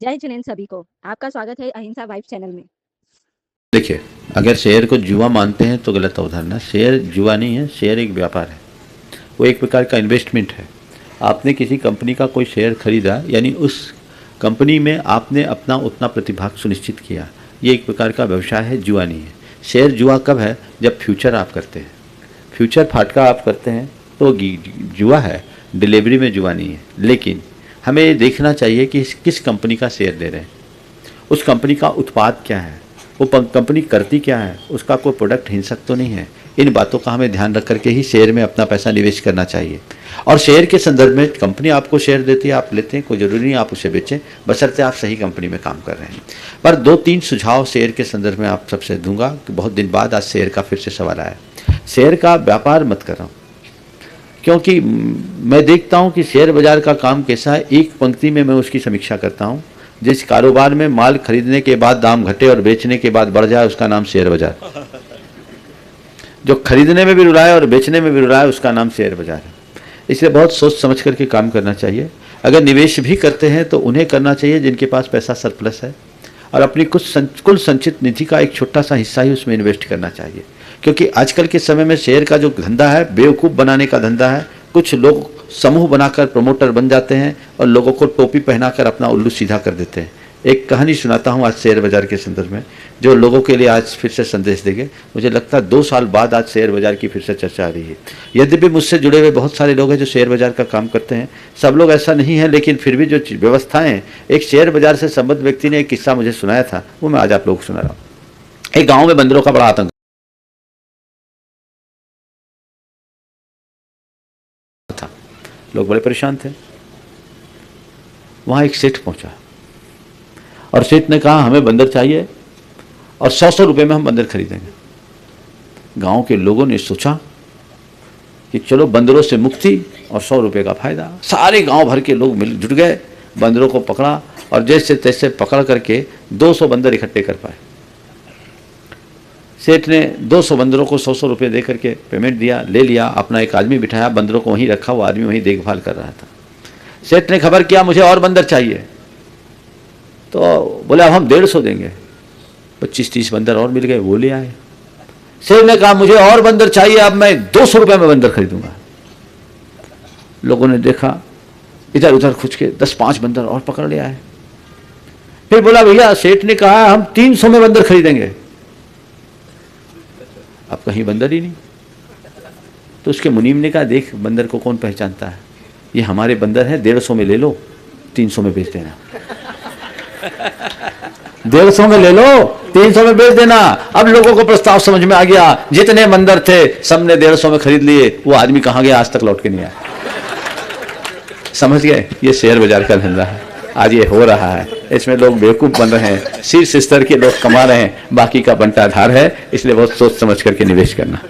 जय जिनेंद्र सभी को। आपका स्वागत है अहिंसा वाइफ चैनल में। देखिए, अगर शेयर को जुआ मानते हैं तो गलत अवधारणा। शेयर जुआ नहीं है, शेयर एक व्यापार है, वो एक प्रकार का इन्वेस्टमेंट है। आपने किसी कंपनी का कोई शेयर खरीदा, यानी उस कंपनी में आपने अपना उतना प्रतिभाग सुनिश्चित किया, ये एक प्रकार का व्यवसाय है, जुआ नहीं है। शेयर जुआ कब है? जब फ्यूचर आप करते हैं, फ्यूचर फाटका आप करते हैं तो जुआ है, डिलीवरी में जुआ नहीं है। लेकिन हमें ये देखना चाहिए कि किस कंपनी का शेयर ले रहे हैं, उस कंपनी का उत्पाद क्या है, वो कंपनी करती क्या है, उसका कोई प्रोडक्ट हिंसक तो नहीं है। इन बातों का हमें ध्यान रख करके ही शेयर में अपना पैसा निवेश करना चाहिए। और शेयर के संदर्भ में कंपनी आपको शेयर देती है, आप लेते हैं, कोई ज़रूरी नहीं आप उसे बेचें, बशर्ते आप सही कंपनी में काम कर रहे हैं। पर 2-3 सुझाव शेयर के संदर्भ में आप सबसे दूंगा कि बहुत दिन बाद आज शेयर का फिर से सवाल आया। शेयर का व्यापार मत कर रहा हूँ, क्योंकि मैं देखता हूँ कि शेयर बाजार का काम कैसा है। एक पंक्ति में मैं उसकी समीक्षा करता हूँ। जिस कारोबार में माल खरीदने के बाद दाम घटे और बेचने के बाद बढ़ जाए, उसका नाम शेयर बाजार। जो खरीदने में भी रुलाए और बेचने में भी रुलाए, उसका नाम शेयर बाजार है। इसलिए बहुत सोच समझ करके काम करना चाहिए। अगर निवेश भी करते हैं तो उन्हें करना चाहिए जिनके पास पैसा सरप्लस है, और अपनी कुल संचित निधि का एक छोटा सा हिस्सा ही उसमें इन्वेस्ट करना चाहिए। क्योंकि आजकल के समय में शेयर का जो धंधा है, बेवकूफ़ बनाने का धंधा है। कुछ लोग समूह बनाकर प्रमोटर बन जाते हैं और लोगों को टोपी पहनाकर अपना उल्लू सीधा कर देते हैं। एक कहानी सुनाता हूँ आज शेयर बाजार के संदर्भ में, जो लोगों के लिए आज फिर से संदेश देंगे। मुझे लगता है 2 साल बाद आज शेयर बाजार की फिर से चर्चा आ रही है। यद्यपि मुझसे जुड़े हुए बहुत सारे लोग हैं जो शेयर बाजार का काम करते हैं, सब लोग ऐसा नहीं है, लेकिन फिर भी जो व्यवस्थाएं, एक शेयर बाजार से संबद्ध व्यक्ति ने एक किस्सा मुझे सुनाया था, वो मैं आज आप लोगों को सुना रहा हूँ। एक गाँव में बंदरों का बड़ा आतंक था, लोग बड़े परेशान थे। वहां एक सेठ पहुंचा और सेठ ने कहा हमें बंदर चाहिए और 100-100 रुपए में हम बंदर खरीदेंगे। गांव के लोगों ने सोचा कि चलो बंदरों से मुक्ति और 100 रुपए का फायदा। सारे गांव भर के लोग मिल जुट गए, बंदरों को पकड़ा और जैसे तैसे पकड़ करके 200 बंदर इकट्ठे कर पाए। सेठ ने 200 बंदरों को 100-100 रुपये दे करके पेमेंट दिया, ले लिया, अपना एक आदमी बिठाया, बंदरों को वहीं रखा, वो आदमी वहीं देखभाल कर रहा था। सेठ ने खबर किया मुझे और बंदर चाहिए, तो बोले अब हम 150 देंगे। 25-30 बंदर और मिल गए, वो ले आए। सेठ ने कहा मुझे और बंदर चाहिए, अब मैं 200 रुपये में बंदर खरीदूंगा। लोगों ने देखा, इधर उधर खुच के 10-5 बंदर और पकड़ ले आए। फिर बोला भैया सेठ ने कहा हम 300 में बंदर खरीदेंगे। अब कहीं बंदर ही नहीं। तो उसके मुनीम ने कहा देख बंदर को कौन पहचानता है, ये हमारे बंदर हैं, 150 में ले लो, 300 में बेच देना। 150 में ले लो, 300 में बेच देना। अब लोगों को प्रस्ताव समझ में आ गया, जितने बंदर थे सबने 150 में खरीद लिए। वो आदमी कहां गया, आज तक लौट के नहीं आया। समझ गए, ये शेयर बाजार का धंधा है। आज ये हो रहा है, इसमें लोग बेवकूफ बन रहे हैं, शीर्ष स्तर के लोग कमा रहे हैं, बाकी का बंटाधार है। इसलिए बहुत सोच समझ करके निवेश करना।